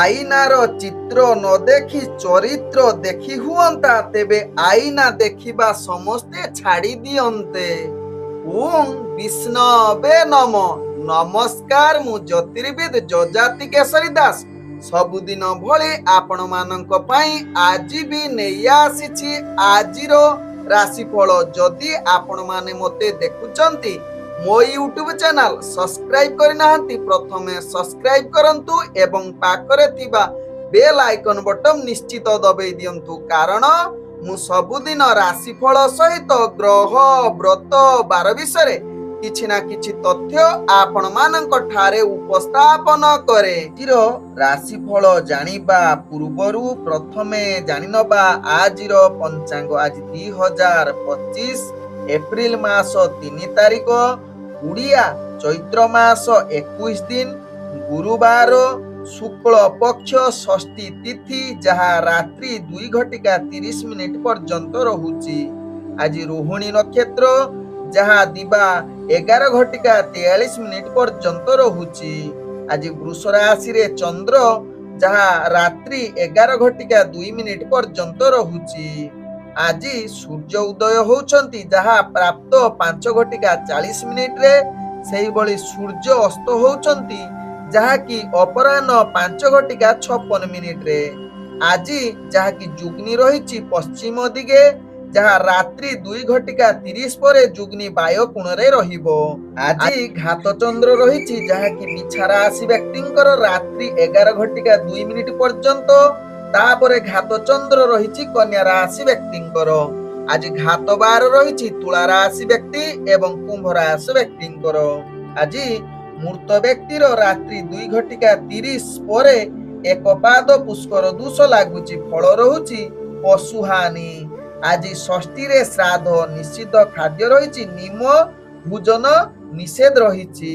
ଆଇନାର ଚିତ୍ର ନ ଦେଖି ଚରିତ୍ର ଦେଖି ହୁଅନ୍ତା, ତେବେ ଆଇନା ଦେଖିବା ସମସ୍ତେ ଛାଡ଼ି ଦିଅନ୍ତେ। ଓଂ ବିଷ୍ଣବେ ନମ। ନମସ୍କାର, ମୁଁ ଜ୍ୟୋତିର୍ବିଦ ଯଜାତି କେଶରୀ ଦାସ ସବୁଦିନ ଭଳି ଆପଣମାନଙ୍କ ପାଇଁ ଆଜି ବି ନେଇ ଆସିଛି ଆଜିର ରାଶିଫଳ। ଯଦି ଆପଣମାନେ ମୋତେ ଦେଖୁଛନ୍ତି ମୋ ୟୁଟ୍ୟୁବ ଚ୍ୟାନେଲ ସବସ୍କ୍ରାଇବ କରିନାହାନ୍ତି, ପ୍ରଥମେ ସବସ୍କ୍ରାଇବ କରନ୍ତୁ ଏବଂ ପାଖରେ ଥିବା ବେଲ୍ ଆଇକନ ବଟନ ନିଶ୍ଚିତ ଦବେଇ ଦିଅନ୍ତୁ, କାରଣ ମୁଁ ସବୁଦିନ ରାଶିଫଳ ସହିତ ଗ୍ରହ ବ୍ରତ ବାର ବିଷୟରେ କିଛି ନା କିଛି ତଥ୍ୟ ଆପଣମାନଙ୍କ ଠାରେ ଉପସ୍ଥାପନ କରେ। ଆଜିର ରାଶିଫଳ ଜାଣିବା ପୂର୍ବରୁ ପ୍ରଥମେ ଜାଣିନବା ଆଜିର ପଞ୍ଚାଙ୍ଗ। ଆଜି 2025 ଏପ୍ରିଲ ମାସ 3 ତାରିଖ, ଓଡ଼ିଆ ଚୈତ୍ର ମାସ 21 ଦିନ, ଗୁରୁବାର, ଶୁକ୍ଳ ପକ୍ଷ ଷଷ୍ଠୀ ତିଥି, ଯାହା ରାତ୍ରି 2:30 ପର୍ଯ୍ୟନ୍ତ ରହୁଛି। ଆଜି ରୋହିଣୀ ନକ୍ଷତ୍ର, ଯାହା ଦିବା 11:43 ପର୍ଯ୍ୟନ୍ତ ରହୁଛି। ଆଜି ବୃଷ ରାଶିରେ ଚନ୍ଦ୍ର, ଯାହା ରାତ୍ରି 11:02 ପର୍ଯ୍ୟନ୍ତ ରହୁଛି। ଆଜି ସୂର୍ଯ୍ୟ ଉଦୟ ହେଉଛନ୍ତି, ଯାହା ପ୍ରାପ୍ତ 5:40 ସେହିଭଳି ସୂର୍ଯ୍ୟ ଅସ୍ତ ହେଉଛନ୍ତି, ଯାହାକି ଅପରାହ୍ନ 5:56। ଆଜି ଯାହାକି ଯୁଗ୍ନି ରହିଛି ପଶ୍ଚିମ ଦିଗେ, ଯାହା ରାତ୍ରି 2:30 ପରେ ଯୁଗ୍ନି ବାୟ କୋଣରେ ରହିବ। ଆଜି ଘାତ ଚନ୍ଦ୍ର ରହିଛି, ଯାହାକି ବିଛା ରାଶି ବ୍ୟକ୍ତିଙ୍କର ରାତ୍ରି 11:02 ପର୍ଯ୍ୟନ୍ତ, ତାପରେ ଘାତ ଚନ୍ଦ୍ର ରହିଛି କନ୍ୟା ରାଶି ବ୍ୟକ୍ତିଙ୍କର। ଆଜି ଘାତ ବାର ରହିଛି ତୁଳା ରାଶି ବ୍ୟକ୍ତି ଏବଂ କୁମ୍ଭ ରାଶି ବ୍ୟକ୍ତିଙ୍କର। ଆଜି ମୃତ ବ୍ୟକ୍ତିର ରାତ୍ରି 2:30 ପରେ ଏକ ପାଦ ପୁଷ୍କର ଦୋଷ ଲାଗୁଛି। ଫଳ ରହୁଛି ପଶୁହାନି। ଆଜି ଷଷ୍ଠୀରେ ଶ୍ରାଦ୍ଧ ନିଷିଦ୍ଧ ଖାଦ୍ୟ ରହିଛି, ନିମ ଭୋଜନ ନିଷେଧ ରହିଛି।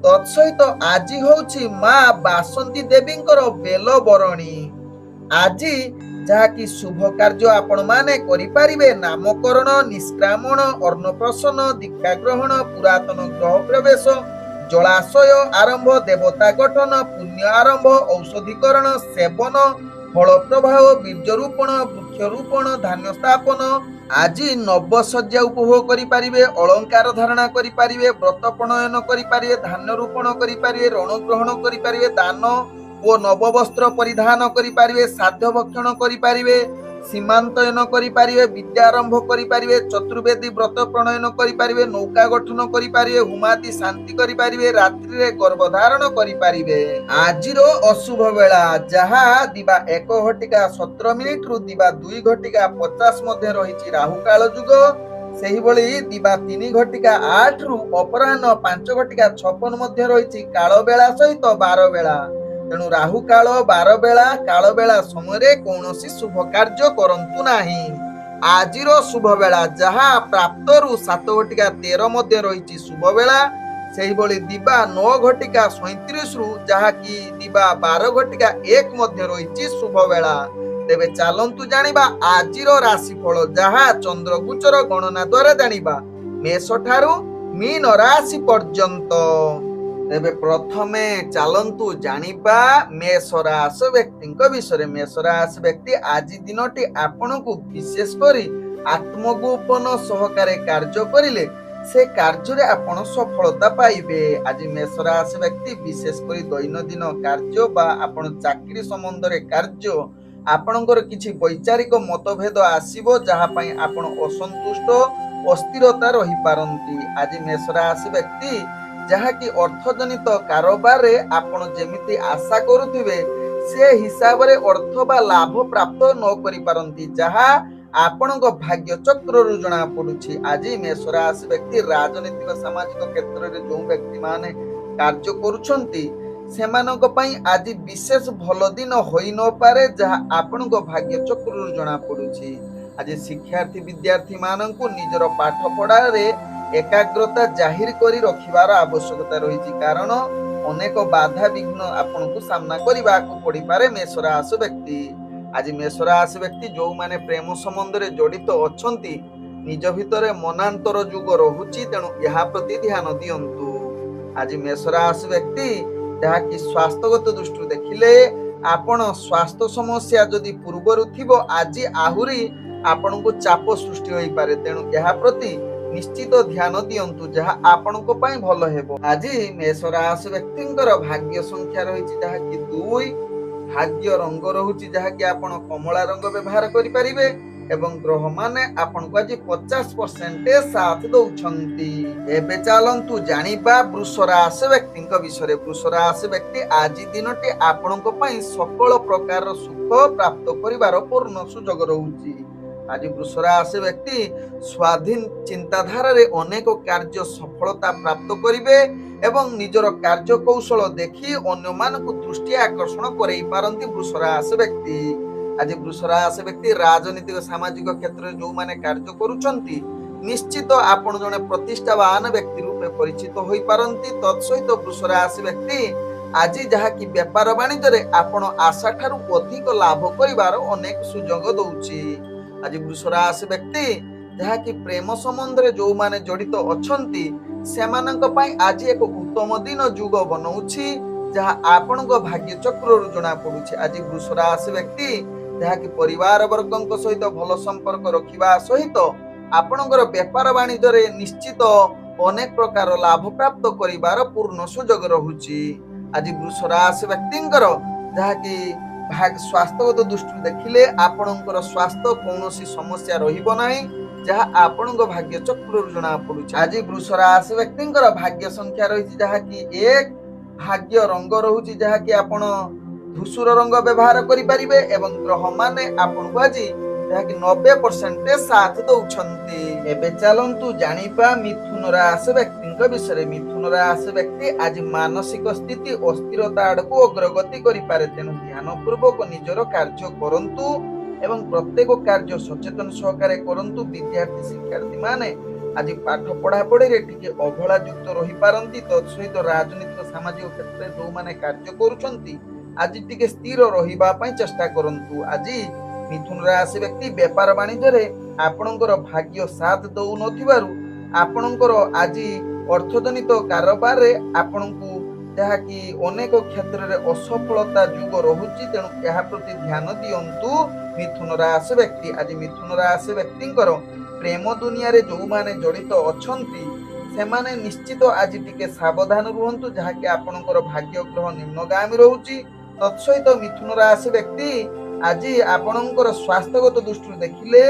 ତତ୍ସହିତ ଆଜି ହଉଛି ମା ବାସନ୍ତୀ ଦେବୀଙ୍କର ବେଲ ବରଣୀ। ଆଜି ଯାହାକି ଶୁଭ କାର୍ଯ୍ୟ ଆପଣମାନେ କରିପାରିବେ, ନାମକରଣ, ନିଷ୍କ୍ରାମଣ, ଅନ୍ନପ୍ରସନ୍ନ, ଦୀକ୍ଷା ଗ୍ରହଣ, ପୁରାତନ ଗ୍ରହ ପ୍ରବେଶ, ଜଳାଶୟ ଆରମ୍ଭ, ଦେବତା ଗଠନ, ପୁଣ୍ୟ ଆରମ୍ଭ, ଔଷଧୀକରଣ, ସେବନ, ଫଳ ପ୍ରବାହ, ବୀର୍ଯ୍ୟରୋପଣ, ବୃକ୍ଷରୋପଣ, ଧାନ୍ୟ ସ୍ଥାପନ। ଆଜି ନବଶଯ୍ୟା ଉପଭୋଗ କରିପାରିବେ, ଅଳଙ୍କାର ଧାରଣା କରିପାରିବେ, ବ୍ରତ ପ୍ରଣୟନ କରିପାରିବେ, ଧାନ୍ୟ ରୋପଣ କରିପାରିବେ, ରଣ ଗ୍ରହଣ କରିପାରିବେ, ଦାନ ଓ ନବବସ୍ତ୍ର ପରିଧାନ କରିପାରିବେ, ସାଧ୍ୟ ଭକ୍ଷଣ କରିପାରିବେ, ସୀମାନ୍ତୟନ କରିପାରିବେ, ବିଦ୍ୟା ଆରମ୍ଭ କରିପାରିବେ, ଚତୁର୍ବେଦୀ ବ୍ରତ ପ୍ରଣୟନ କରିପାରିବେ, ନୌକା ଗଠନ କରିପାରିବେ, ହୁମାଦି ଶାନ୍ତି କରିପାରିବେ, ରାତ୍ରିରେ ଗର୍ଭଧାରଣ କରିପାରିବେ। ଆଜିର ଅଶୁଭ ବେଳା, ଯାହା ଦିବା 1:17 ରୁ ଦିବା 2:50 ମଧ୍ୟ ରହିଛି ରାହୁ କାଳ ଯୁଗ। ସେହିଭଳି ଦିବା 3:08 ରୁ ଅପରାହ୍ନ 5:56 ମଧ୍ୟ ରହିଛି କାଳ ବେଳା ସହିତ ବାର ବେଳା। ତେଣୁ ରାହୁ କାଳ, ବାର ବେଳା, କାଳ ବେଳା ସମୟରେ କୌଣସି ଶୁଭ କାର୍ଯ୍ୟ କରନ୍ତୁ ନାହିଁ। ଆଜିର ଶୁଭ ବେଳା, ଯାହା ପ୍ରାପ୍ତରୁ 7:13 ମଧ୍ୟ ରହିଛି ଶୁଭ ବେଳା। ସେହିଭଳି ଦିବା 9:37 ରୁ ଯାହାକି ଦିବା 12:01 ମଧ୍ୟ ରହିଛି ଶୁଭ ବେଳା। ତେବେ ଚାଲନ୍ତୁ ଜାଣିବା ଆଜିର ରାଶିଫଳ, ଯାହା ଚନ୍ଦ୍ର ଗୋଚର ଗଣନା ଦ୍ୱାରା ଜାଣିବା ମେଷ ଠାରୁ ମୀନ ରାଶି ପର୍ଯ୍ୟନ୍ତ। ତେବେ ପ୍ରଥମେ ଚାଲନ୍ତୁ ଜାଣିବା ମେଷ ରାଶି ବ୍ୟକ୍ତିଙ୍କ ବିଷୟରେ। ମେଷ ରାଶି ବ୍ୟକ୍ତି, ଆଜି ଦିନଟି ଆପଣଙ୍କୁ ବିଶେଷ କରି ଆତ୍ମଗୋପନ ସହକାରେ କାର୍ଯ୍ୟ କରିଲେ ସେ କାର୍ଯ୍ୟରେ ଆପଣ ସଫଳତା ପାଇବେ। ଆଜି ମେଷ ରାଶି ବ୍ୟକ୍ତି ବିଶେଷ କରି ଦୈନନ୍ଦିନ କାର୍ଯ୍ୟ ବା ଆପଣ ଚାକିରି ସମ୍ବନ୍ଧରେ କାର୍ଯ୍ୟ, ଆପଣଙ୍କର କିଛି ବୈଚାରିକ ମତଭେଦ ଆସିବ, ଯାହା ପାଇଁ ଆପଣ ଅସନ୍ତୁଷ୍ଟ, ଅସ୍ଥିରତା ରହିପାରନ୍ତି। ଆଜି ମେଷ ରାଶି ବ୍ୟକ୍ତି, ଯାହାକି ଅର୍ଥଜନିତ କାରବାରରେ ଆପଣ ଯେମିତି ଆଶା କରୁଥିବେ ସେ ହିସାବରେ ଅର୍ଥ ବା ଲାଭ ପ୍ରାପ୍ତ ନ କରିପାରନ୍ତି, ଯାହା ଆପଣଙ୍କ ଭାଗ୍ୟ ଚକ୍ରରୁ ଜଣା ପଡୁଛି। ଆଜି ମେଷ ରାଶି ବ୍ୟକ୍ତି ରାଜନୈତିକ ସାମାଜିକ କ୍ଷେତ୍ରରେ ଯେଉଁ ବ୍ୟକ୍ତି ମାନେ କାର୍ଯ୍ୟ କରୁଛନ୍ତି ସେମାନଙ୍କ ପାଇଁ ଆଜି ବିଶେଷ ଭଲ ଦିନ ହୋଇନପାରେ, ଯାହା ଆପଣଙ୍କ ଭାଗ୍ୟ ଚକ୍ରରୁ ଜଣା ପଡୁଛି। ଆଜି ଶିକ୍ଷାର୍ଥୀ ବିଦ୍ୟାର୍ଥୀ ମାନଙ୍କୁ ନିଜର ପାଠ ପଢାରେ ଏକାଗ୍ରତା ଜାହିର କରି ରଖିବାର ଆବଶ୍ୟକତା ରହିଛି, କାରଣ ଅନେକ ବାଧା ବିଘ୍ନ ଆପଣଙ୍କୁ ସାମ୍ନା କରିବାକୁ ପଡିପାରେ ମେଷ ରାଶି ବ୍ୟକ୍ତି। ଆଜି ମେଷ ରାଶି ବ୍ୟକ୍ତି ଯେଉଁମାନେ ପ୍ରେମ ସମ୍ବନ୍ଧରେ ଜଡିତ ଅଛନ୍ତି, ନିଜ ଭିତରେ ମନାନ୍ତର ଯୁଗ ରହୁଛି, ତେଣୁ ଏହା ପ୍ରତି ଧ୍ୟାନ ଦିଅନ୍ତୁ। ଆଜି ମେଷ ରାଶି ବ୍ୟକ୍ତି, ଯାହାକି ସ୍ୱାସ୍ଥ୍ୟଗତ ଦୃଷ୍ଟିରୁ ଦେଖିଲେ ଆପଣ ସ୍ୱାସ୍ଥ୍ୟ ସମସ୍ୟା ଯଦି ପୂର୍ବରୁ ଥିବ ଆଜି ଆହୁରି ଆପଣଙ୍କୁ ଚାପ ସୃଷ୍ଟି ହୋଇପାରେ। ତେଣୁ ଏହା ପ୍ରତି ନିଶ୍ଚିତ ଧ୍ୟାନ ଦିଅନ୍ତୁ, ଯାହା ଆପଣଙ୍କ ପାଇଁ ଭଲ ହେବ। ଆଜି ମେଷ ରାଶି ବ୍ୟକ୍ତିଙ୍କର ଭାଗ୍ୟ ସଂଖ୍ୟା ରହିଛି ଯାହାକି 2, ଭାଗ୍ୟ ରଙ୍ଗ ରହୁଛି ଯାହାକି ଆପଣ କମଳା ରଙ୍ଗ ବ୍ୟବହାର କରିପାରିବେ ଏବଂ ଗ୍ରହମାନେ ଆପଣଙ୍କୁ ଆଜି 50% ସାଥ ଦଉଛନ୍ତି। ଏବେ ଚାଲନ୍ତୁ ଜାଣିବା ବୃଷ ରାଶି ବ୍ୟକ୍ତିଙ୍କ ବିଷୟରେ। ବୃଷ ରାଶି ବ୍ୟକ୍ତି ଆଜି ଦିନଟି ଆପଣଙ୍କ ପାଇଁ ସକଳ ପ୍ରକାରର ସୁଖ ପ୍ରାପ୍ତ କରିବାର ପୂର୍ଣ୍ଣ ସୁଯୋଗ ରହୁଛି। ଆଜି ବୃଷ ରାଶି ବ୍ୟକ୍ତି ସ୍ୱାଧୀନ ଚିନ୍ତାଧାରାରେ ଅନେକ କାର୍ଯ୍ୟ ସଫଳତା ପ୍ରାପ୍ତ କରିବେ ଏବଂ ନିଜର କାର୍ଯ୍ୟ କୌଶଳ ଦେଖି ଅନ୍ୟମାନଙ୍କୁ ଦୃଷ୍ଟି ଆକର୍ଷଣ କରେଇ ପାରନ୍ତି ବୃଷ ରାଶି ବ୍ୟକ୍ତି। ଆଜି ବୃଷ ରାଶି ବ୍ୟକ୍ତି ରାଜନୈତିକ ସାମାଜିକ କ୍ଷେତ୍ରରେ ଯୋଉମାନେ କାର୍ଯ୍ୟ କରୁଛନ୍ତି ନିଶ୍ଚିତ ଆପଣ ଜଣେ ପ୍ରତିଷ୍ଠାବାନ ବ୍ୟକ୍ତି ରୂପେ ପରିଚିତ ହୋଇପାରନ୍ତି। ତତ୍ସହିତ ବୃଷ ରାଶି ବ୍ୟକ୍ତି ଆଜି ଯାହାକି ବେପାର ବାଣିଜ୍ୟରେ ଆପଣ ଆଶା ଠାରୁ ଅଧିକ ଲାଭ କରିବାର ଅନେକ ସୁଯୋଗ ଦଉଛି। ଆଜି ବୃଷ ରାଶି ବ୍ୟକ୍ତି ଯାହାକି ପ୍ରେମ ସମ୍ବନ୍ଧରେ ଯୋଉମାନେ ଜଡ଼ିତ ଅଛନ୍ତି ସେମାନଙ୍କ ପାଇଁ ଆଜି ଏକ ଉତ୍ତମ ଦିନ ଯୁଗ ବନଉଛି, ଯାହା ଆପଣଙ୍କ ଭାଗ୍ୟ ଚକ୍ରରୁ ଜଣା ପଡୁଛି। ଆଜି ବୃଷ ରାଶି ବ୍ୟକ୍ତି ଯାହାକି ପରିବାର ବର୍ଗଙ୍କ ସହିତ ଭଲ ସମ୍ପର୍କ ରଖିବା ସହିତ ଆପଣଙ୍କର ବେପାର ବାଣିଜ୍ୟରେ ନିଶ୍ଚିତ ଅନେକ ପ୍ରକାର ଲାଭ ପ୍ରାପ୍ତ କରିବାର ପୂର୍ଣ୍ଣ ସୁଯୋଗ ରହୁଛି। ଆଜି ବୃଷ ରାଶି ବ୍ୟକ୍ତିଙ୍କର ଯାହାକି ସ୍ୱାସ୍ଥ୍ୟଗତ ଦୃଷ୍ଟିରୁ ଦେଖିଲେ ଆପଣଙ୍କର ସ୍ୱାସ୍ଥ୍ୟ କୌଣସି ସମସ୍ୟା ରହିବ ନାହିଁ, ଯାହା ଆପଣଙ୍କ ଭାଗ୍ୟ ଚକ୍ରରୁ ଜଣା ପଡୁଛି। ଆଜି ବୃଷ ରାଶି ବ୍ୟକ୍ତିଙ୍କର ଭାଗ୍ୟ ସଂଖ୍ୟା ରହିଛି ଯାହାକି 1, ଭାଗ୍ୟ ରଙ୍ଗ ରହୁଛି ଯାହାକି ଆପଣ ଧୂସର ରଙ୍ଗ ବ୍ୟବହାର କରିପାରିବେ ଏବଂ ଗ୍ରହମାନେ ଆପଣଙ୍କୁ ଆଜି ଯାହାକି 90% ସାଥ ଦଉଛନ୍ତି। ଏବେ ଚାଲନ୍ତୁ ଜାଣିବା ମିଥୁନ ରାଶି ବ୍ୟକ୍ତିଙ୍କ ବିଷୟରେ। ମିଥୁନ ରାଶି ବ୍ୟକ୍ତି ଆଜି ମାନସିକ ସ୍ଥିତି ଅସ୍ଥିରତା ଆଡକୁ ଅଗ୍ରଗତି କରିପାରେ। ତେଣୁ ଧ୍ୟାନ ପୂର୍ବକ ନିଜର କାର୍ଯ୍ୟ କରନ୍ତୁ ଏବଂ ପ୍ରତ୍ୟେକ କାର୍ଯ୍ୟ ସଚେତନ ସହକାରେ କରନ୍ତୁ। ବିଦ୍ୟାର୍ଥୀ ଶିକ୍ଷାର୍ଥୀ ମାନେ ଆଜି ପାଠ ପଢାପଢିରେ ଟିକେ ଅବହେଳା ଯୁକ୍ତ ରହିପାରନ୍ତି। ତତ୍ ସହିତ ରାଜନୈତିକ ସାମାଜିକ କ୍ଷେତ୍ରରେ ଯୋଉମାନେ କାର୍ଯ୍ୟ କରୁଛନ୍ତି ଆଜି ଟିକେ ସ୍ଥିର ରହିବା ପାଇଁ ଚେଷ୍ଟା କରନ୍ତୁ। ଆଜି ମିଥୁନ ରାଶି ବ୍ୟକ୍ତି ବେପାର ବାଣିଜ୍ୟରେ ଆପଣଙ୍କର ଭାଗ୍ୟ ସାଥ ଦଉନଥିବାରୁ ଆପଣଙ୍କର ଆଜି ଅର୍ଥଜନିତ କାରବାରରେ ଆପଣଙ୍କୁ ଯାହାକି ଅନେକ କ୍ଷେତ୍ରରେ ଅସଫଳତା ଯୁଗ ରହୁଛି। ତେଣୁ ଏହା ପ୍ରତି ଧ୍ୟାନ ଦିଅନ୍ତୁ ମିଥୁନ ରାଶି ବ୍ୟକ୍ତି। ଆଜି ମିଥୁନ ରାଶି ବ୍ୟକ୍ତିଙ୍କର ପ୍ରେମ ଦୁନିଆରେ ଯୋଉମାନେ ଜଡ଼ିତ ଅଛନ୍ତି ସେମାନେ ନିଶ୍ଚିତ ଆଜି ଟିକେ ସାବଧାନ ରୁହନ୍ତୁ, ଯାହାକି ଆପଣଙ୍କର ଭାଗ୍ୟ ଗ୍ରହ ନିମ୍ନଗାମୀ ରହୁଛି। ତତ୍ସହିତ ମିଥୁନ ରାଶି ବ୍ୟକ୍ତି ଆଜି ଆପଣଙ୍କର ସ୍ୱାସ୍ଥ୍ୟଗତ ଦୃଷ୍ଟିରୁ ଦେଖିଲେ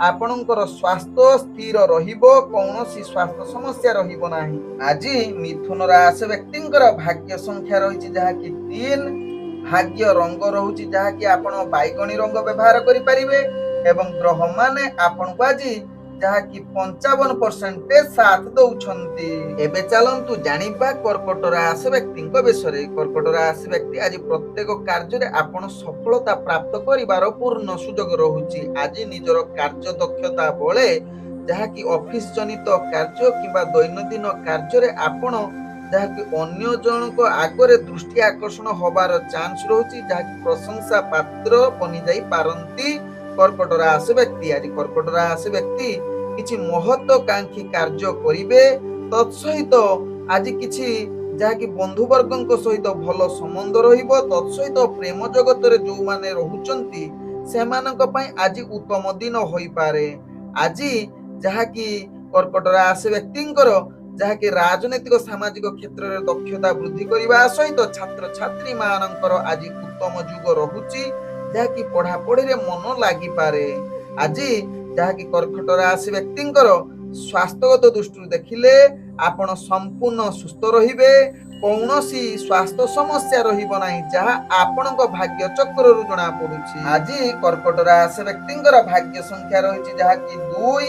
ଆପଣଙ୍କର ସ୍ୱାସ୍ଥ୍ୟ ସ୍ଥିର ରହିବ, କୌଣସି ସ୍ୱାସ୍ଥ୍ୟ ସମସ୍ୟା ରହିବ ନାହିଁ। ଆଜି ମିଥୁନ ରାଶି ବ୍ୟକ୍ତିଙ୍କର ଭାଗ୍ୟ ସଂଖ୍ୟା ରହିଛି ଯାହାକି 3, ଭାଗ୍ୟ ରଙ୍ଗ ରହୁଛି ଯାହାକି ଆପଣ ବାଇଗଣୀ ରଙ୍ଗ ବ୍ୟବହାର କରିପାରିବେ ଏବଂ ଗ୍ରହମାନେ ଆପଣଙ୍କୁ ଆଜି ଯାହାକି 55% ସାଥ ଦଉଛନ୍ତି। ଏବେ ଚାଲନ୍ତୁ ଜାଣିବା କର୍କଟ ରାଶି ବ୍ୟକ୍ତିଙ୍କ ବିଷୟରେ। କର୍କଟ ରାଶି ବ୍ୟକ୍ତି ଆଜି ପ୍ରତ୍ୟେକ କାର୍ଯ୍ୟରେ ଆପଣ ସଫଳତା ପ୍ରାପ୍ତ କରିବାର ପୂର୍ଣ୍ଣ ସୁଯୋଗ ରହୁଛି। ଆଜି ନିଜର କାର୍ଯ୍ୟ ଦକ୍ଷତା ବଳେ ଯାହାକି ଅଫିସ ଜନିତ କାର୍ଯ୍ୟ କିମ୍ବା ଦୈନନ୍ଦିନ କାର୍ଯ୍ୟରେ ଆପଣ ଯାହାକି ଅନ୍ୟ ଜଣଙ୍କ ଆଗରେ ଦୃଷ୍ଟି ଆକର୍ଷଣ ହବାର ଚାନ୍ସ ରହୁଛି, ଯାହାକି ପ୍ରଶଂସା ପାତ୍ର ବନିଯାଇ ପାରନ୍ତି କର୍କଟ ରାଶି ବ୍ୟକ୍ତି। ଆଜି କର୍କଟ ରାଶି ବ୍ୟକ୍ତି କିଛି ମହତ୍ୱାକାଂକ୍ଷୀ କାର୍ଯ୍ୟ କରିବେ। ତତ୍ସହିତ ଆଜି କିଛି ଯାହାକି ବନ୍ଧୁବର୍ଗଙ୍କ ସହିତ ଭଲ ସମ୍ବନ୍ଧ ରହିବ। ତତ୍ସହିତ ପ୍ରେମ ଜଗତରେ ଯୋଉମାନେ ରହୁଛନ୍ତି ସେମାନଙ୍କ ପାଇଁ ଆଜି ଉତ୍ତମ ଦିନ ହୋଇପାରେ। ଆଜି ଯାହାକି କର୍କଟ ରାଶି ବ୍ୟକ୍ତିଙ୍କର ଯାହାକି ରାଜନୈତିକ ସାମାଜିକ କ୍ଷେତ୍ରରେ ଦକ୍ଷତା ବୃଦ୍ଧି କରିବା ସହିତ ଛାତ୍ରଛାତ୍ରୀ ମାନଙ୍କର ଆଜି ଉତ୍ତମ ଯୁଗ ରହୁଛି, ଯାହାକି ପଢାପଢିରେ ମନ ଲାଗିପାରେ। ଆଜି ଯାହାକି କର୍କଟ ରାଶି ବ୍ୟକ୍ତିଙ୍କର ସ୍ୱାସ୍ଥ୍ୟଗତ ଦୃଷ୍ଟିରୁ ଦେଖିଲେ ଆପଣ ସମ୍ପୂର୍ଣ୍ଣ ସୁସ୍ଥ ରହିବେ, କୌଣସି ସ୍ୱାସ୍ଥ୍ୟ ସମସ୍ୟା ରହିବ ନାହିଁ, ଯାହା ଆପଣଙ୍କ ଭାଗ୍ୟ ଚକ୍ରରୁ ଜଣା ପଡୁଛି। ଆଜି କର୍କଟ ରାଶି ବ୍ୟକ୍ତିଙ୍କର ଭାଗ୍ୟ ସଂଖ୍ୟା ରହିଛି ଯାହାକି 2,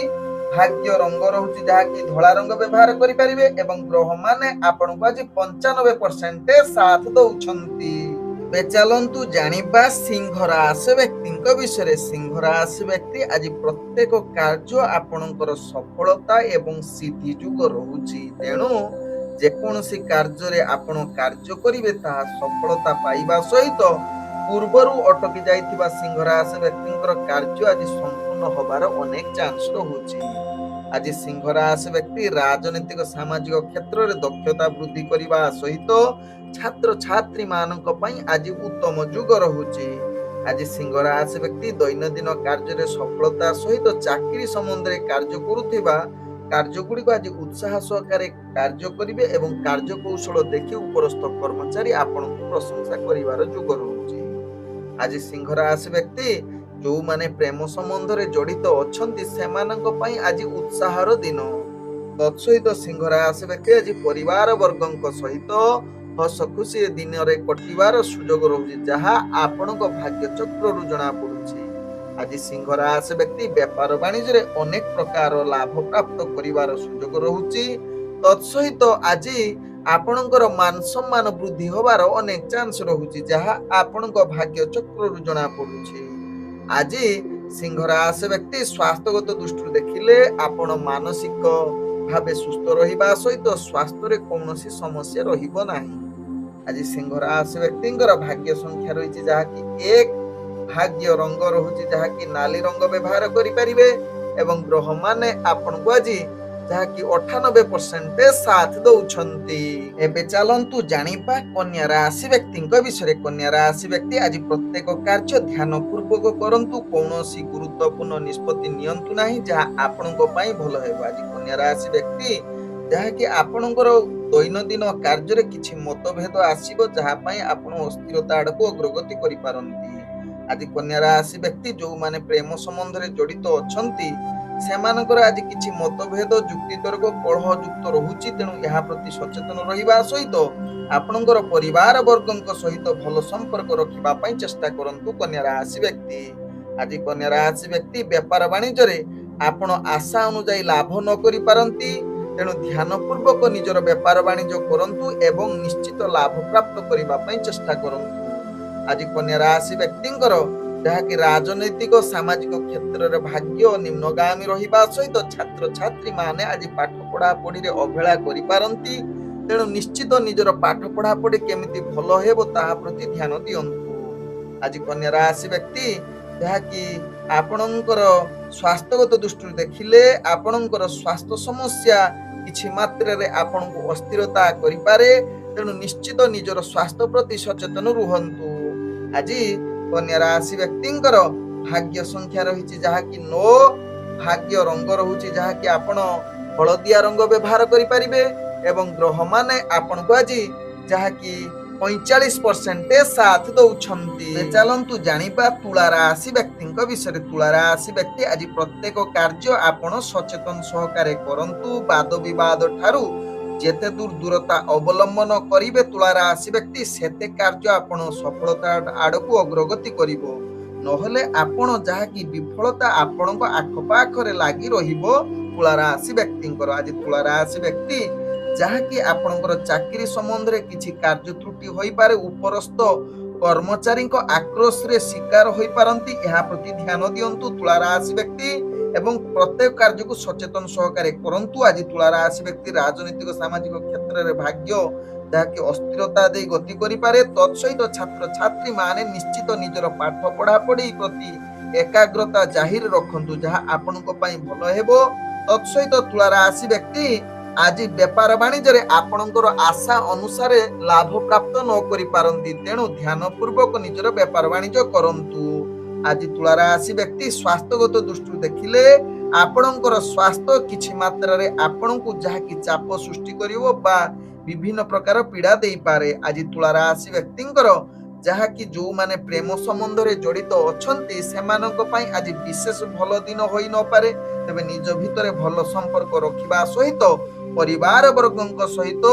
ଭାଗ୍ୟ ରଙ୍ଗ ରହୁଛି ଯାହାକି ଧଳା ରଙ୍ଗ ବ୍ୟବହାର କରିପାରିବେ ଏବଂ ଗ୍ରହମାନେ ଆପଣଙ୍କୁ ଆଜି 95% ସାଥ ଦଉଛନ୍ତି। ଏବେ ଚାଲନ୍ତୁ ଜାଣିବା ସିଂହ ରାଶି ବ୍ୟକ୍ତିଙ୍କ ବିଷୟରେ। ସିଂହ ରାଶି ବ୍ୟକ୍ତି ଆଜି ପ୍ରତ୍ୟେକ କାର୍ଯ୍ୟ ଆପଣଙ୍କର ସଫଳତା ଏବଂ ସିଦ୍ଧି ଯୁଗ ରହୁଛି। ତେଣୁ ଯେକୌଣସି କାର୍ଯ୍ୟରେ ଆପଣ କାର୍ଯ୍ୟ କରିବେ ତାହା ସଫଳତା ପାଇବା ସହିତ ପୂର୍ବରୁ ଅଟକି ଯାଇଥିବା ସିଂହ ରାଶି ବ୍ୟକ୍ତିଙ୍କର କାର୍ଯ୍ୟ ଆଜି ସମ୍ପୂର୍ଣ୍ଣ ହବାର ଅନେକ ଚାନ୍ସ ରହୁଛି। ଆଜି ସିଂହ ରାଶି ବ୍ୟକ୍ତି ରାଜନୈତିକ ସାମାଜିକ କ୍ଷେତ୍ରରେ ଦକ୍ଷତା ବୃଦ୍ଧି କରିବା ସହିତ ଛାତ୍ରଛାତ୍ରୀ ମାନଙ୍କ ପାଇଁ ଆଜି ଉତ୍ତମ ଯୁଗ ରହୁଛି। ଆଜି ସିଂହ ରାଶି ବ୍ୟକ୍ତି ଦୈନନ୍ଦିନ କାର୍ଯ୍ୟରେ ସଫଳତା ସହିତ ଚାକିରି ସମ୍ବନ୍ଧରେ କାର୍ଯ୍ୟ କରୁଥିବା କାର୍ଯ୍ୟଗୁଡ଼ିକୁ ଆଜି ଉତ୍ସାହ ସହକାରେ କାର୍ଯ୍ୟ କରିବେ ଏବଂ କାର୍ଯ୍ୟ କୌଶଳ ଦେଖି ଉପରସ୍ଥ କର୍ମଚାରୀ ଆପଣଙ୍କୁ ପ୍ରଶଂସା କରିବାର ଯୁଗ ରହୁଛି। ଆଜି ସିଂହ ରାଶି ବ୍ୟକ୍ତି ଯୋଉମାନେ ପ୍ରେମ ସମ୍ବନ୍ଧରେ ଜଡ଼ିତ ଅଛନ୍ତି ସେମାନଙ୍କ ପାଇଁ ଆଜି ଉତ୍ସାହର ଦିନ। ତତ୍ସହିତ ସିଂହ ରାଶି ବ୍ୟକ୍ତି ଆଜି ପରିବାର ବର୍ଗଙ୍କ ସହିତ ହସ ଖୁସି ଦିନରେ କଟିବାର ସୁଯୋଗ ରହୁଛି, ଯାହା ଆପଣଙ୍କ ଭାଗ୍ୟ ଚକ୍ରରୁ ଜଣା ପଡୁଛି। ଆଜି ସିଂହ ରାଶି ବ୍ୟକ୍ତି ବେପାର ବାଣିଜ୍ୟରେ ଅନେକ ପ୍ରକାର ଲାଭ ପ୍ରାପ୍ତ କରିବାର ସୁଯୋଗ ରହୁଛି। ତତ୍ସହିତ ଆଜି ଆପଣଙ୍କର ମାନ ସମ୍ମାନ ବୃଦ୍ଧି ହବାର ଅନେକ ଚାନ୍ସ ରହୁଛି, ଯାହା ଆପଣଙ୍କ ଭାଗ୍ୟ ଚକ୍ରରୁ ଜଣା ପଡୁଛି। ଆଜି ସିଂହ ରାଶି ବ୍ୟକ୍ତି ସ୍ୱାସ୍ଥ୍ୟଗତ ଦୃଷ୍ଟିରୁ ଦେଖିଲେ ଆପଣ ମାନସିକ ଭାବେ ସୁସ୍ଥ ରହିବା ସହିତ ସ୍ୱାସ୍ଥ୍ୟରେ କୌଣସି ସମସ୍ୟା ରହିବ ନାହିଁ। ଆଜି ସିଂହ ରାଶି ବ୍ୟକ୍ତିଙ୍କର ଭାଗ୍ୟ ସଂଖ୍ୟା ରହିଛି ଯାହାକି 1, ଭାଗ୍ୟ ରଙ୍ଗ ରହୁଛି ଯାହାକି ନାଲି ରଙ୍ଗ ବ୍ୟବହାର କରିପାରିବେ ଏବଂ ଗ୍ରହମାନେ ଆପଣଙ୍କୁ ଆଜି ଯାହାକି 98% ସାଥ ଦଉଛନ୍ତି। ଏବେ ଚାଲନ୍ତୁ ଜାଣିବା କନ୍ୟା ରାଶି ବ୍ୟକ୍ତିଙ୍କ ବିଷୟରେ। କନ୍ୟା ରାଶି ବ୍ୟକ୍ତି ଆଜି ପ୍ରତ୍ୟେକ କାର୍ଯ୍ୟ ଧ୍ୟାନ ପୂର୍ବକ କରନ୍ତୁ, କୌଣସି ଗୁରୁତ୍ୱପୂର୍ଣ୍ଣ ନିଷ୍ପତ୍ତି ନିଅନ୍ତୁ ନାହିଁ ଯାହା ଆପଣଙ୍କ ପାଇଁ ଭଲ ହେବ। ଆଜି କନ୍ୟା ରାଶି ବ୍ୟକ୍ତି ଯାହାକି ଆପଣଙ୍କର ଦୈନନ୍ଦିନ କାର୍ଯ୍ୟରେ କିଛି ମତଭେଦ ଆସିବ, ଯାହା ପାଇଁ ଆପଣ ଅସ୍ଥିରତା ଆଡକୁ ଅଗ୍ରଗତି କରିପାରନ୍ତି। ଆଜି କନ୍ୟା ରାଶି ବ୍ୟକ୍ତି ଯୋଉମାନେ ପ୍ରେମ ସମ୍ବନ୍ଧରେ ଜଡ଼ିତ ଅଛନ୍ତି ସେମାନଙ୍କର ଆଜି କିଛି ମତଭେଦ ଯୁକ୍ତିତର୍କ କଳହ ଯୁକ୍ତ ରହୁଛି, ତେଣୁ ଏହା ପ୍ରତି ସଚେତନ ରହିବା ସହିତ ଆପଣଙ୍କର ପରିବାର ବର୍ଗଙ୍କ ସହିତ ଭଲ ସମ୍ପର୍କ ରଖିବା ପାଇଁ ଚେଷ୍ଟା କରନ୍ତୁ କନ୍ୟା ରାଶି ବ୍ୟକ୍ତି। ଆଜି କନ୍ୟା ରାଶି ବ୍ୟକ୍ତି ବେପାର ବାଣିଜ୍ୟରେ ଆପଣ ଆଶା ଅନୁଯାୟୀ ଲାଭ ନ କରିପାରନ୍ତି, ତେଣୁ ଧ୍ୟାନ ପୂର୍ବକ ନିଜର ବେପାର ବାଣିଜ୍ୟ କରନ୍ତୁ ଏବଂ ନିଶ୍ଚିତ ଲାଭ ପ୍ରାପ୍ତ କରିବା ପାଇଁ ଚେଷ୍ଟା କରନ୍ତୁ। ଆଜି କନ୍ୟା ରାଶି ବ୍ୟକ୍ତିଙ୍କର ଯାହାକି ରାଜନୈତିକ ସାମାଜିକ କ୍ଷେତ୍ରରେ ଭାଗ୍ୟ ନିମ୍ନଗାମୀ ରହିବା ସହିତ ଛାତ୍ରଛାତ୍ରୀ ମାନେ ଆଜି ପାଠ ପଢାପଢିରେ ଅବହେଳା କରିପାରନ୍ତି, ତେଣୁ ନିଶ୍ଚିତ ନିଜର ପାଠ ପଢାପଢି କେମିତି ଭଲ ହେବ ତାହା ପ୍ରତି ଧ୍ୟାନ ଦିଅନ୍ତୁ। ଆଜି କନ୍ୟା ରାଶି ବ୍ୟକ୍ତି ଯାହାକି ଆପଣଙ୍କର ସ୍ୱାସ୍ଥ୍ୟଗତ ଦୃଷ୍ଟିରୁ ଦେଖିଲେ ଆପଣଙ୍କର ସ୍ୱାସ୍ଥ୍ୟ ସମସ୍ୟା କିଛି ମାତ୍ରାରେ ଆପଣଙ୍କୁ ଅସ୍ଥିରତା କରିପାରେ, ତେଣୁ ନିଶ୍ଚିତ ନିଜର ସ୍ୱାସ୍ଥ୍ୟ ପ୍ରତି ସଚେତନ ରୁହନ୍ତୁ। ଆଜି କନ୍ୟା ରାଶି ବ୍ୟକ୍ତିଙ୍କର ଭାଗ୍ୟ ସଂଖ୍ୟା ରହିଛି ଯାହାକି 9, ଭାଗ୍ୟ ରଙ୍ଗ ରହୁଛି ଯାହାକି ଆପଣ ହଳଦିଆ ରଙ୍ଗ ବ୍ୟବହାର କରିପାରିବେ ଏବଂ ଗ୍ରହମାନେ ଆପଣଙ୍କୁ ଆଜି ଯାହାକି 45% ସାଥ ଦଉଛନ୍ତି। ଚାଲନ୍ତୁ ଜାଣିବା ତୁଳା ରାଶି ବ୍ୟକ୍ତିଙ୍କ ବିଷୟରେ। ତୁଳା ରାଶି ବ୍ୟକ୍ତି ଆଜି ପ୍ରତ୍ୟେକ କାର୍ଯ୍ୟ ଆପଣ ସଚେତନ ସହକାରେ କରନ୍ତୁ। ବାଦ ବିବାଦ ଠାରୁ ଯେତେ ଦୂରତା ଅବଲମ୍ବନ କରିବେ ତୁଳା ରାଶି ବ୍ୟକ୍ତି ସେତେ କାର୍ଯ୍ୟ ଆପଣ ସଫଳତା ଆଡକୁ ଅଗ୍ରଗତି କରିବ, ନହେଲେ ଆପଣ ଯାହାକି ବିଫଳତା ଆପଣଙ୍କ ଆଖପାଖରେ ଲାଗି ରହିବ ତୁଳା ରାଶି ବ୍ୟକ୍ତିଙ୍କର। ଆଜି ତୁଳା ରାଶି ବ୍ୟକ୍ତି ଯାହାକି ଆପଣଙ୍କର ଚାକିରି ସମ୍ବନ୍ଧରେ କିଛି କାର୍ଯ୍ୟ ତ୍ରୁଟି ହୋଇପାରେ, ଉପରସ୍ଥ କର୍ମଚାରୀଙ୍କ ଆକ୍ରୋଶରେ ଶିକାର ହୋଇପାରନ୍ତି, ଏହା ପ୍ରତି ଧ୍ୟାନ ଦିଅନ୍ତୁ ତୁଳା ରାଶି ବ୍ୟକ୍ତି ଏବଂ ପ୍ରତ୍ୟେକ କାର୍ଯ୍ୟକୁ ସଚେତନ ସହକାରେ କରନ୍ତୁ। ଆଜି ତୁଳା ରାଶି ବ୍ୟକ୍ତି ରାଜନୈତିକ ସାମାଜିକ କ୍ଷେତ୍ରରେ ଭାଗ୍ୟ ଯାହାକି ଅସ୍ଥିରତା ଦେଇ ଗତି କରିପାରେ, ତତ୍ସହିତ ଛାତ୍ରଛାତ୍ରୀ ମାନେ ନିଶ୍ଚିତ ନିଜର ପାଠ ପଢାପଢି ପ୍ରତି ଏକାଗ୍ରତା ଜାହିର ରଖନ୍ତୁ, ଯାହା ଆପଣଙ୍କ ପାଇଁ ଭଲ ହେବ। ତତ୍ସହିତ ତୁଳା ରାଶି ବ୍ୟକ୍ତି ଆଜି ବେପାର ବାଣିଜ୍ୟରେ ଆପଣଙ୍କର ଆଶା ଅନୁସାରେ ଲାଭ ପ୍ରାପ୍ତ ନ କରିପାରନ୍ତି, ତେଣୁ ଧ୍ୟାନ ପୂର୍ବକ ନିଜର ବେପାର ବାଣିଜ୍ୟ କରନ୍ତୁ। ଆଜି ତୁଳା ରାଶି ବ୍ୟକ୍ତି ସ୍ୱାସ୍ଥ୍ୟଗତ ଦୃଷ୍ଟିରୁ ଦେଖିଲେ ଆପଣଙ୍କର ସ୍ୱାସ୍ଥ୍ୟ କିଛି ମାତ୍ରାରେ ଆପଣଙ୍କୁ ଯାହାକି ଚାପ ସୃଷ୍ଟି କରିବ ବା ବିଭିନ୍ନ ପ୍ରକାର ପୀଡା ଦେଇପାରେ। ଆଜି ତୁଳା ରାଶି ବ୍ୟକ୍ତିଙ୍କର ଯାହାକି ଯୋଉମାନେ ପ୍ରେମ ସମ୍ବନ୍ଧରେ ଜଡ଼ିତ ଅଛନ୍ତି ସେମାନଙ୍କ ପାଇଁ ଆଜି ବିଶେଷ ଭଲ ଦିନ ହୋଇ ନପାରେ, ତେବେ ନିଜ ଭିତରେ ଭଲ ସମ୍ପର୍କ ରଖିବା ସହିତ ପରିବାର ବର୍ଗଙ୍କ ସହିତ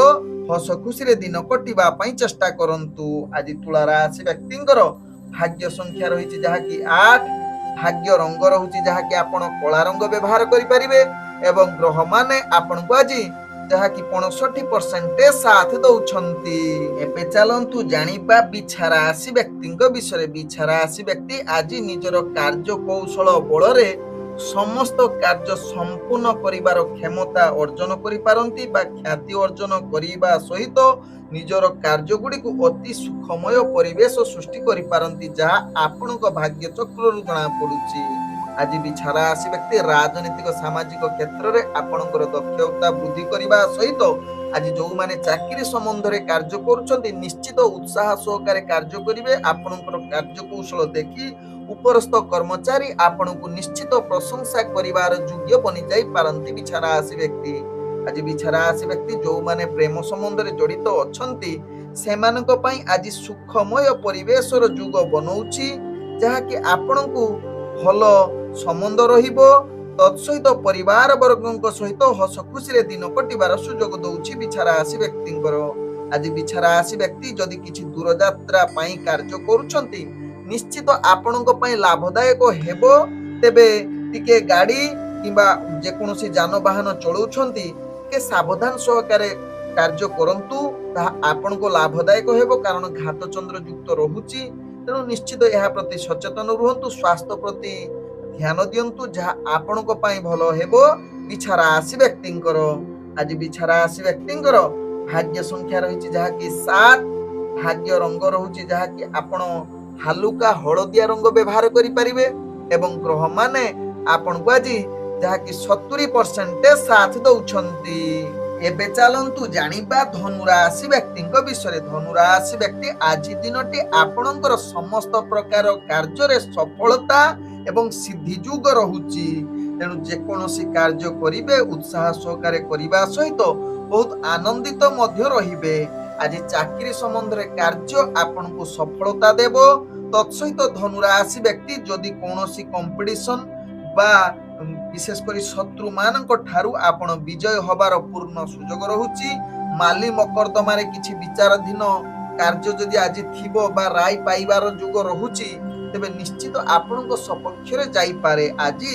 ହସ ଖୁସିରେ ଦିନ କଟିବା ପାଇଁ ଚେଷ୍ଟା କରନ୍ତୁ। ଆଜି ତୁଳା ରାଶି ବ୍ୟକ୍ତିଙ୍କର ଭାଗ୍ୟ ସଂଖ୍ୟା ରହିଛି ଯାହାକି 8, ଭାଗ୍ୟ ରଙ୍ଗ ରହୁଛି ଯାହାକି ଆପଣ କଳା ରଙ୍ଗ ବ୍ୟବହାର କରିପାରିବେ ଏବଂ ଗ୍ରହମାନେ ଆପଣଙ୍କୁ ଆଜି ଯାହାକି 65% ସାଥ ଦଉଛନ୍ତି। ଏବେ ଚାଲନ୍ତୁ ଜାଣିବା ବିଛା ରାଶି ବ୍ୟକ୍ତିଙ୍କ ବିଷୟରେ। ବିଛା ରାଶି ବ୍ୟକ୍ତି ଆଜି ନିଜର କାର୍ଯ୍ୟ କୌଶଳ ବଳରେ ସମସ୍ତ କାର୍ଯ୍ୟ ସମ୍ପୂର୍ଣ୍ଣ କରିବାର କ୍ଷମତା ଅର୍ଜନ କରିପାରନ୍ତି ବା ଖ୍ୟାତି ଅର୍ଜନ କରିବା ସହିତ ନିଜର କାର୍ଯ୍ୟଗୁଡ଼ିକୁ ଅତି ସୁଖମୟ ପରିବେଶ ସୃଷ୍ଟି କରିପାରନ୍ତି, ଯାହା ଆପଣଙ୍କ ଭାଗ୍ୟ ଚକ୍ରରୁ ଜଣା ପଡୁଛି। ଆଜି ବିଛା ରାଶି ବ୍ୟକ୍ତି ରାଜନୈତିକ ସାମାଜିକ କ୍ଷେତ୍ରରେ ଆପଣଙ୍କର ଦକ୍ଷତା ବୃଦ୍ଧି କରିବା ସହିତ ଆଜି ଯେଉଁମାନେ ଚାକିରି ସମ୍ବନ୍ଧରେ କାର୍ଯ୍ୟ କରୁଛନ୍ତି ନିଶ୍ଚିତ ଉତ୍ସାହ ସହକାରେ କାର୍ଯ୍ୟ କରିବେ। ଆପଣଙ୍କର କାର୍ଯ୍ୟକୌଶଳ ଦେଖି ଉପରସ୍ଥ କର୍ମଚାରୀ ଆପଣଙ୍କୁ ନିଶ୍ଚିତ ପ୍ରଶଂସା କରିବାର ଯୋଗ୍ୟ ବନିଯାଇ ପାରନ୍ତି ବିଛା ରାଶି ବ୍ୟକ୍ତି। ଆଜି ବିଛା ରାଶି ବ୍ୟକ୍ତି ଯେଉଁମାନେ ପ୍ରେମ ସମ୍ବନ୍ଧରେ ଜଡ଼ିତ ଅଛନ୍ତି ସେମାନଙ୍କ ପାଇଁ ଆଜି ସୁଖମୟ ପରିବେଶର ଯୁଗ ବନଉଛି, ଯାହାକି ଆପଣଙ୍କୁ ଭଲ ସମ୍ବନ୍ଧ ରହିବ। ତତ୍ସହିତ ପରିବାର ବର୍ଗଙ୍କ ସହିତ ହସ ଖୁସିରେ ଦିନ କଟିବାର ସୁଯୋଗ ଦଉଛି ବିଛା ରାଶି ବ୍ୟକ୍ତିଙ୍କର। ଆଜି ବିଛା ରାଶି ବ୍ୟକ୍ତି ଯଦି କିଛି ଦୂରଯାତ୍ରା ପାଇଁ କାର୍ଯ୍ୟ କରୁଛନ୍ତି ନିଶ୍ଚିତ ଆପଣଙ୍କ ପାଇଁ ଲାଭଦାୟକ ହେବ। ତେବେ ଟିକେ ଗାଡ଼ି କିମ୍ବା ଯେକୌଣସି ଯାନବାହନ ଚଳାଉଛନ୍ତି ଟିକେ ସାବଧାନ ସହକାରେ କାର୍ଯ୍ୟ କରନ୍ତୁ, ତାହା ଆପଣଙ୍କୁ ଲାଭଦାୟକ ହେବ। କାରଣ ଘାତ ଚନ୍ଦ୍ର ଯୁକ୍ତ ରହୁଛି, ତେଣୁ ନିଶ୍ଚିତ ଏହା ପ୍ରତି ସଚେତନ ରୁହନ୍ତୁ। ସ୍ୱାସ୍ଥ୍ୟ ପ୍ରତି ଧ୍ୟାନ ଦିଅନ୍ତୁ, ଯାହା ଆପଣଙ୍କ ପାଇଁ ଭଲ ହେବ ବିଛା ରାଶି ବ୍ୟକ୍ତିଙ୍କର। ଆଜି ବିଛା ରାଶି ବ୍ୟକ୍ତିଙ୍କର ଭାଗ୍ୟ ସଂଖ୍ୟା ରହିଛି ଯାହାକି 7, ଭାଗ୍ୟ ରଙ୍ଗ ରହୁଛି ଯାହାକି ଆପଣ ହାଲୁକା ହଳଦିଆ ରଙ୍ଗ ବ୍ୟବହାର କରିପାରିବେ ଏବଂ ଗ୍ରହମାନେ ଆପଣଙ୍କୁ ଆଜି ଯାହାକି 70% ସାଥ ଦଉଛନ୍ତି। ଏବେ ଚାଲନ୍ତୁ ଜାଣିବା ଧନୁ ରାଶି ବ୍ୟକ୍ତିଙ୍କ ବିଷୟରେ। ଧନୁ ରାଶି ବ୍ୟକ୍ତି ଆଜି ଦିନଟି ଆପଣଙ୍କର ସମସ୍ତ ପ୍ରକାର କାର୍ଯ୍ୟରେ ସଫଳତା ଏବଂ ସିଦ୍ଧି ଯୁଗ ରହୁଛି। ତେଣୁ ଯେକୌଣସି କାର୍ଯ୍ୟ କରିବେ ଉତ୍ସାହ ସହକାରେ କରିବା ସହିତ ବହୁତ ଆନନ୍ଦିତ ମଧ୍ୟ ରହିବେ। ଆଜି ଚାକିରି ସମ୍ବନ୍ଧରେ କାର୍ଯ୍ୟ ଆପଣଙ୍କୁ ସଫଳତା ଦେବ। ତତ୍ସହିତ ଧନୁ ରାଶି ବ୍ୟକ୍ତି ଯଦି କୌଣସି କମ୍ପିଟିସନ ବା ବିଶେଷ କରି ଶତ୍ରୁ ମାନଙ୍କ ଠାରୁ ଆପଣ ବିଜୟ ହବାର ପୂର୍ଣ୍ଣ ସୁଯୋଗ ରହୁଛି। ମାଲି ମକଦ୍ଦମାରେ କିଛି ବିଚାରାଧୀନ କାର୍ଯ୍ୟ ଯଦି ଆଜି ଥିବ ବା ରାୟ ପାଇବାର ଯୁଗ ରହୁଛି ତେବେ ନିଶ୍ଚିତ ଆପଣଙ୍କ ସପକ୍ଷରେ ଯାଇପାରେ। ଆଜି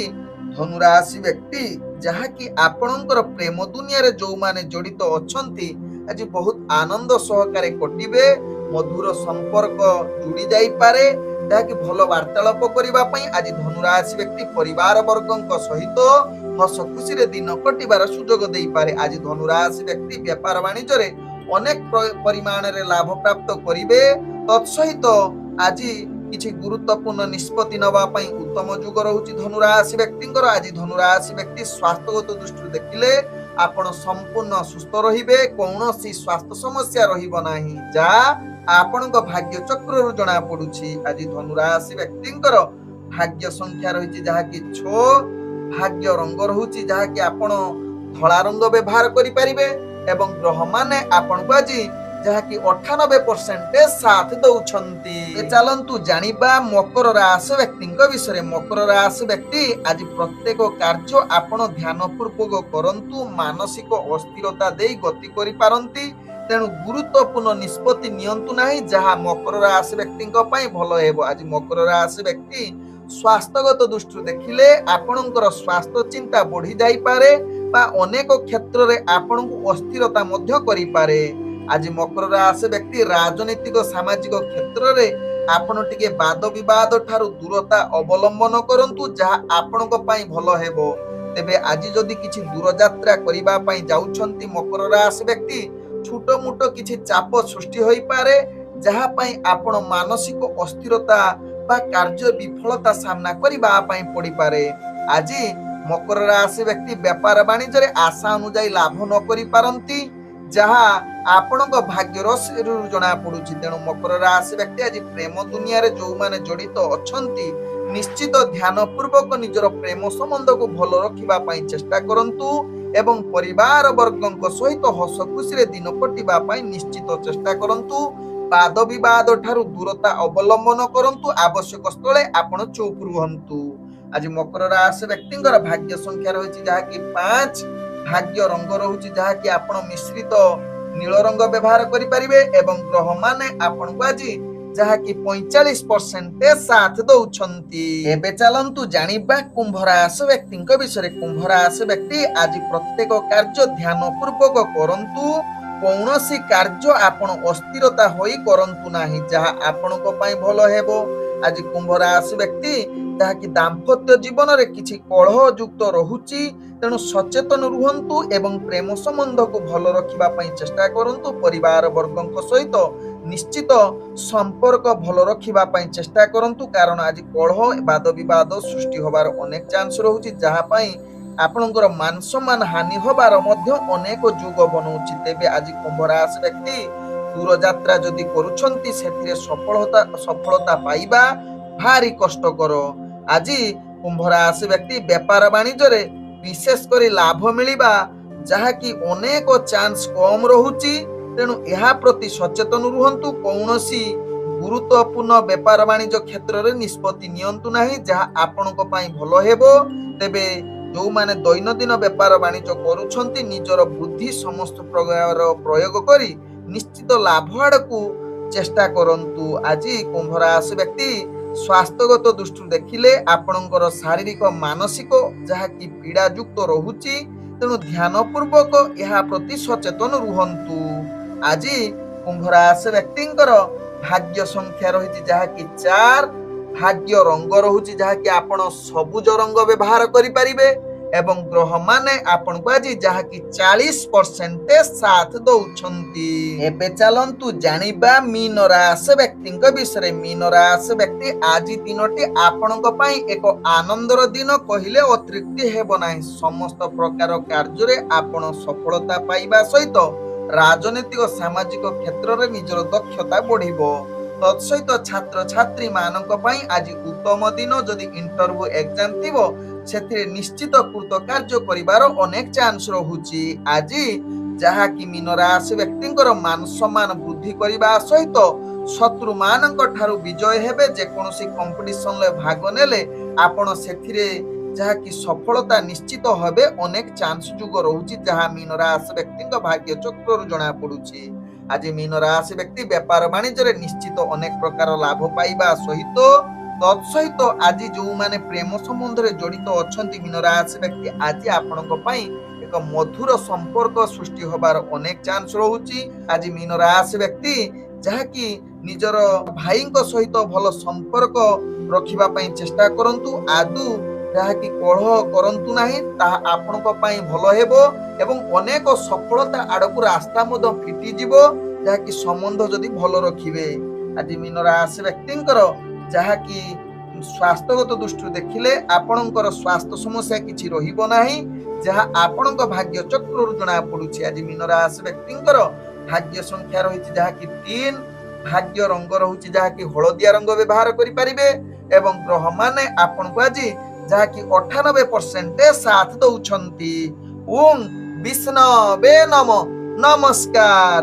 ଧନୁ ରାଶି ବ୍ୟକ୍ତି ଯାହାକି ଆପଣଙ୍କର ପ୍ରେମ ଦୁନିଆରେ ଯେଉଁମାନେ ଜଡ଼ିତ ଅଛନ୍ତି ଆଜି ବହୁତ ଆନନ୍ଦ ସହକାରେ କଟିବେ। ମଧୁର ସମ୍ପର୍କ ଯୋଡ଼ି ଯାଇପାରେ, ଯାହାକି ଭଲ ବାର୍ତ୍ତାଳାପ କରିବା ପାଇଁ ଆଜି ଧନୁ ରାଶି ବ୍ୟକ୍ତି ପରିବାର ବର୍ଗଙ୍କ ସହିତ ହସ ଖୁସିରେ ଦିନ କଟିବାର ସୁଯୋଗ ଦେଇପାରେ। ଆଜି ଧନୁ ରାଶି ବ୍ୟକ୍ତି ବେପାର ବାଣିଜ୍ୟରେ ଅନେକ ପରିମାଣରେ ଲାଭ ପ୍ରାପ୍ତ କରିବେ। ତତ୍ସହିତ ଆଜି କିଛି ଗୁରୁତ୍ୱପୂର୍ଣ୍ଣ ନିଷ୍ପତ୍ତି ନେବା ପାଇଁ ଉତ୍ତମ ଯୁଗ ରହୁଛି ଧନୁ ରାଶି ବ୍ୟକ୍ତିଙ୍କର। ଆଜି ଧନୁ ରାଶି ବ୍ୟକ୍ତି ସ୍ୱାସ୍ଥ୍ୟଗତ ଦୃଷ୍ଟିରୁ ଦେଖିଲେ ଆପଣ ସମ୍ପୂର୍ଣ୍ଣ ସୁସ୍ଥ ରହିବେ, କୌଣସି ସ୍ୱାସ୍ଥ୍ୟ ସମସ୍ୟା ରହିବ ନାହିଁ, ଯାହା ଆପଣଙ୍କ ଭାଗ୍ୟ ଚକ୍ରରୁ ଜଣା ପଡୁଛି। ଆଜି ଧନୁ ରାଶି ବ୍ୟକ୍ତିଙ୍କର ଭାଗ୍ୟ ସଂଖ୍ୟା ରହିଛି ଯାହାକି 6, ଭାଗ୍ୟ ରଙ୍ଗ ରହୁଛି ଯାହାକି ଆପଣ ଧଳା ରଙ୍ଗ ବ୍ୟବହାର କରିପାରିବେ ଏବଂ ଗ୍ରହମାନେ ଆପଣଙ୍କୁ ଆଜି ଯାହାକି 98% ସାଥ ଦଉଛନ୍ତି। ଚାଲନ୍ତୁ ଜାଣିବା ମକର ରାଶି ବ୍ୟକ୍ତିଙ୍କ ବିଷୟରେ। ମକର ରାଶି ବ୍ୟକ୍ତି ଆଜି ପ୍ରତ୍ୟେକ କାର୍ଯ୍ୟ ଆପଣ ଧ୍ୟାନ ପୂର୍ବକ କରନ୍ତୁ, ମାନସିକ ଅସ୍ଥିରତା ଦେଇ ଗତି କରିପାରନ୍ତି। ତେଣୁ ଗୁରୁତ୍ୱପୂର୍ଣ୍ଣ ନିଷ୍ପତ୍ତି ନିଅନ୍ତୁ ନାହିଁ, ଯାହା ମକର ରାଶି ବ୍ୟକ୍ତିଙ୍କ ପାଇଁ ଭଲ ହେବ। ଆଜି ମକର ରାଶି ବ୍ୟକ୍ତି ସ୍ୱାସ୍ଥ୍ୟଗତ ଦୃଷ୍ଟିରୁ ଦେଖିଲେ ଆପଣଙ୍କର ସ୍ୱାସ୍ଥ୍ୟ ଚିନ୍ତା ବଢି ଯାଇପାରେ ବା ଅନେକ କ୍ଷେତ୍ରରେ ଆପଣଙ୍କୁ ଅସ୍ଥିରତା ମଧ୍ୟ କରିପାରେ। ଆଜି ମକର ରାଶି ବ୍ୟକ୍ତି ରାଜନୈତିକ ସାମାଜିକ କ୍ଷେତ୍ରରେ ଆପଣ ଟିକେ ବାଦ ବିବାଦ ଠାରୁ ଦୂରତା ଅବଲମ୍ବନ କରନ୍ତୁ, ଯାହା ଆପଣଙ୍କ ପାଇଁ ଭଲ ହେବ। ତେବେ ଆଜି ଯଦି କିଛି ଦୂରଯାତ୍ରା କରିବା ପାଇଁ ଯାଉଛନ୍ତି ମକର ରାଶି ବ୍ୟକ୍ତି ଛୋଟ ମୋଟ କିଛି ଚାପ ସୃଷ୍ଟି ହୋଇପାରେ, ଯାହା ପାଇଁ ଆପଣ ମାନସିକ ଅସ୍ଥିରତା ବା କାର୍ଯ୍ୟ ବିଫଳତା ସାମ୍ନା କରିବା ପାଇଁ ପଡିପାରେ। ଆଜି ମକର ରାଶି ବ୍ୟକ୍ତି ବେପାର ବାଣିଜ୍ୟରେ ଆଶା ଅନୁଯାୟୀ ଲାଭ ନ କରିପାରନ୍ତି, ଯାହା ଆପଣଙ୍କ ଭାଗ୍ୟର ଜଣା ପଡୁଛି। ତେଣୁ ମକର ରାଶି ବ୍ୟକ୍ତି ଆଜି ପ୍ରେମ ଦୁନିଆରେ ଯେଉଁମାନେ ଜଡ଼ିତ ଅଛନ୍ତି ନିଶ୍ଚିତ ଧ୍ୟାନ ପୂର୍ବକ ନିଜର ପ୍ରେମ ସମ୍ବନ୍ଧକୁ ଭଲ ରଖିବା ପାଇଁ ଚେଷ୍ଟା କରନ୍ତୁ ଏବଂ ପରିବାର ବର୍ଗଙ୍କ ସହିତ ହସ ଖୁସିରେ ଦିନ କଟିବା ପାଇଁ ନିଶ୍ଚିତ ଚେଷ୍ଟା କରନ୍ତୁ। ବାଦ ବିବାଦ ଠାରୁ ଦୂରତା ଅବଲମ୍ବନ କରନ୍ତୁ, ଆବଶ୍ୟକ ସ୍ଥଳେ ଆପଣ ଚୁପ୍ ରୁହନ୍ତୁ। ଆଜି ମକର ରାଶି ବ୍ୟକ୍ତିଙ୍କର ଭାଗ୍ୟ ସଂଖ୍ୟା ରହିଛି ଯାହାକି 5, ଭାଗ୍ୟ ରଙ୍ଗ ରହୁଛି ଯାହାକି ଆପଣ ମିଶ୍ରିତ ନୀଳ ରଙ୍ଗ ବ୍ୟବହାର କରିପାରିବେ ଏବଂ ଗ୍ରହମାନେ ଆପଣଙ୍କୁ ଆଜି ଯାହାକି 45% ସାଥ ଦଉଛନ୍ତି। ଏବେ ଚାଲନ୍ତୁ ଜାଣିବା କୁମ୍ଭ ରାଶି ବ୍ୟକ୍ତିଙ୍କ ବିଷୟରେ। କୁମ୍ଭ ରାଶି ବ୍ୟକ୍ତି ଆଜି ପ୍ରତ୍ୟେକ କାର୍ଯ୍ୟ ଧ୍ୟାନ ପୂର୍ବକ କରନ୍ତୁ, କୌଣସି କାର୍ଯ୍ୟ ଆପଣ ଅସ୍ଥିରତା ହୋଇ କରନ୍ତୁ ନାହିଁ, ଯାହା ଆପଣଙ୍କ ପାଇଁ ଭଲ ହେବ। ଆଜି କୁମ୍ଭ ରାଶି ବ୍ୟକ୍ତି ଯାହାକି ଦାମ୍ପତ୍ୟ ଜୀବନରେ କିଛି କଳହ ଯୁକ୍ତ ରହୁଛି, ତେଣୁ ସଚେତନ ରୁହନ୍ତୁ ଏବଂ ପ୍ରେମ ସମ୍ବନ୍ଧକୁ ଭଲ ରଖିବା ପାଇଁ ଚେଷ୍ଟା କରନ୍ତୁ। ପରିବାର ବର୍ଗଙ୍କ ସହିତ ନିଶ୍ଚିତ ସମ୍ପର୍କ ଭଲ ରଖିବା ପାଇଁ ଚେଷ୍ଟା କରନ୍ତୁ, କାରଣ ଆଜି କଳହ ବାଦ ବିବାଦ ସୃଷ୍ଟି ହେବାର ଅନେକ ଚାନ୍ସ ରହୁଛି, ଯାହା ପାଇଁ ଆପଣଙ୍କର ମାନ ସମ୍ମାନ ହାନି ହେବାର ମଧ୍ୟ ଅନେକ ଯୋଗ ବନଉଛି। ତେବେ ଆଜି କୁମ୍ଭ ରାଶି ବ୍ୟକ୍ତି ଦୂରଯାତ୍ରା ଯଦି କରୁଛନ୍ତି ସେଥିରେ ସଫଳତା ପାଇବା ଭାରି କଷ୍ଟକର। ଆଜି କୁମ୍ଭ ରାଶି ବ୍ୟକ୍ତି ବେପାର ବାଣିଜ୍ୟରେ ବିଶେଷ କରି ଲାଭ ମିଳିବା ଯାହାକି ଅନେକ ଚାନ୍ସ କମ ରହୁଛି, ତେଣୁ ଏହା ପ୍ରତି ସଚେତନ ରୁହନ୍ତୁ। କୌଣସି ଗୁରୁତ୍ୱପୂର୍ଣ୍ଣ ବେପାର ବାଣିଜ୍ୟ କ୍ଷେତ୍ରରେ ନିଷ୍ପତ୍ତି ନିଅନ୍ତୁ ନାହିଁ, ଯାହା ଆପଣଙ୍କ ପାଇଁ ଭଲ ହେବ। ତେବେ ଯେଉଁମାନେ ଦୈନନ୍ଦିନ ବେପାର ବାଣିଜ୍ୟ କରୁଛନ୍ତି ନିଜର ବୁଦ୍ଧି ସମସ୍ତ ପ୍ରକାର ପ୍ରୟୋଗ କରି ନିଶ୍ଚିତ ଲାଭ ଆଡ଼କୁ ଚେଷ୍ଟା କରନ୍ତୁ। ଆଜି କୁମ୍ଭ ରାଶି ବ୍ୟକ୍ତି ସ୍ୱାସ୍ଥ୍ୟଗତ ଦୃଷ୍ଟିରୁ ଦେଖିଲେ ଆପଣଙ୍କର ଶାରୀରିକ ମାନସିକ ଯାହାକି ପୀଡ଼ାଯୁକ୍ତ ରହୁଛି, ତେଣୁ ଧ୍ୟାନ ପୂର୍ବକ ଏହା ପ୍ରତି ସଚେତନ ରୁହନ୍ତୁ। ଆଜି କୁମ୍ଭ ରାଶି ବ୍ୟକ୍ତିଙ୍କର ଭାଗ୍ୟ ସଂଖ୍ୟା ରହିଛି ଯାହାକି 4, ଭାଗ୍ୟ ରଙ୍ଗ ରହୁଛି ଯାହାକି ଆପଣ ସବୁଜ ରଙ୍ଗ ବ୍ୟବହାର କରିପାରିବେ ଏବଂ ଗ୍ରହମାନେ ଆପଣଙ୍କୁ ଆଜି ଯାହାକି 40% ସାଥ ଦଉଛନ୍ତି। ଏବେ ଚାଲନ୍ତୁ ଜାଣିବା ମୀନ ରାଶି ବ୍ୟକ୍ତିଙ୍କ ବିଷୟରେ। ମୀନ ରାଶି ବ୍ୟକ୍ତି ଆଜି ଦିନଟି ଆପଣଙ୍କ ପାଇଁ ଏକ ଆନନ୍ଦର ଦିନ କହିଲେ ଅତ୍ୟୁକ୍ତି ହେବ ନାହିଁ। ସମସ୍ତ ପ୍ରକାର କାର୍ଯ୍ୟରେ ଆପଣ ସଫଳତା ପାଇବା ସହିତ ରାଜନୈତିକ ସାମାଜିକ କ୍ଷେତ୍ରରେ ନିଜର ଦକ୍ଷତା ବଢିବ। ତତ୍ସହିତ ଛାତ୍ରଛାତ୍ରୀ ମାନଙ୍କ ପାଇଁ ଆଜି ଉତ୍ତମ ଦିନ। ଯଦି ଇଣ୍ଟରଭ୍ୟୁ ଏକ୍ଜାମ ଥିବ ସେଥିରେ ନିଶ୍ଚିତ କୃତ କାର୍ଯ୍ୟ କରିବାର ଅନେକ ଚାନ୍ସ ରହୁଛି। ଆଜି ଯାହାକି ମୀନ ରାଶି ବ୍ୟକ୍ତିଙ୍କର ମାନ ସମ୍ମାନ ବୃଦ୍ଧି କରିବା ସହିତ ଶତ୍ରୁ ମାନଙ୍କ ଠାରୁ ବିଜୟ ହେବେ। ଯେକୌଣସି କମ୍ପିଟିସନରେ ଭାଗ ନେଲେ ଆପଣ ସେଥିରେ ଯାହାକି ସଫଳତା ନିଶ୍ଚିତ ହେବେ ଅନେକ ଚାନ୍ସ ଯୋଗ ରହୁଛି, ଯାହା ମୀନ ରାଶି ବ୍ୟକ୍ତିଙ୍କ ଭାଗ୍ୟ ଚକ୍ରରୁ ଜଣା ପଡୁଛି। ଆଜି ମୀନ ରାଶି ବ୍ୟକ୍ତି ବେପାର ବାଣିଜ୍ୟରେ ନିଶ୍ଚିତ ଅନେକ ପ୍ରକାର ଲାଭ ପାଇବା ସହିତ ତତ୍ସହିତ ଆଜି ଯେଉଁମାନେ ପ୍ରେମ ସମ୍ବନ୍ଧରେ ଜଡ଼ିତ ଅଛନ୍ତି ମୀନ ରାଶି ବ୍ୟକ୍ତି ଆଜି ଆପଣଙ୍କ ପାଇଁ ଏକ ମଧୁର ସମ୍ପର୍କ ସୃଷ୍ଟି ହେବାର ଅନେକ ଚାନ୍ସ ରହୁଛି। ଆଜି ମୀନ ରାଶି ବ୍ୟକ୍ତି ଯାହାକି ନିଜର ଭାଇଙ୍କ ସହିତ ଭଲ ସମ୍ପର୍କ ରଖିବା ପାଇଁ ଚେଷ୍ଟା କରନ୍ତୁ। ଆଦୌ ଯାହାକି କଳହ କରନ୍ତୁ ନାହିଁ, ତାହା ଆପଣଙ୍କ ପାଇଁ ଭଲ ହେବ ଏବଂ ଅନେକ ସଫଳତା ଆଡ଼କୁ ରାସ୍ତା ମଧ୍ୟ ଫିଟିଯିବ, ଯାହାକି ସମ୍ବନ୍ଧ ଯଦି ଭଲ ରଖିବେ। ଆଜି ମୀନ ରାଶି ବ୍ୟକ୍ତିଙ୍କର ଯାହାକି ସ୍ୱାସ୍ଥ୍ୟଗତ ଦୃଷ୍ଟିରୁ ଦେଖିଲେ ଆପଣଙ୍କର ସ୍ୱାସ୍ଥ୍ୟ ସମସ୍ୟା କିଛି ରହିବ ନାହିଁ, ଯାହା ଆପଣଙ୍କ ଭାଗ୍ୟ ଚକ୍ରରୁ ଜଣା ପଡୁଛି। ଆଜି ମୀନ ରାଶି ବ୍ୟକ୍ତିଙ୍କର ଭାଗ୍ୟ ସଂଖ୍ୟା ରହିଛି ଯାହାକି 3, ଭାଗ୍ୟ ରଙ୍ଗ ରହୁଛି ଯାହାକି ହଳଦିଆ ରଙ୍ଗ ବ୍ୟବହାର କରିପାରିବେ ଏବଂ ଗ୍ରହମାନେ ଆପଣଙ୍କୁ ଆଜି ଯାହାକି 98% ସାଥ ଦଉଛନ୍ତି। ଓಂ ବିଷ୍ଣବେ ନମଃ। ନମସ୍କାର।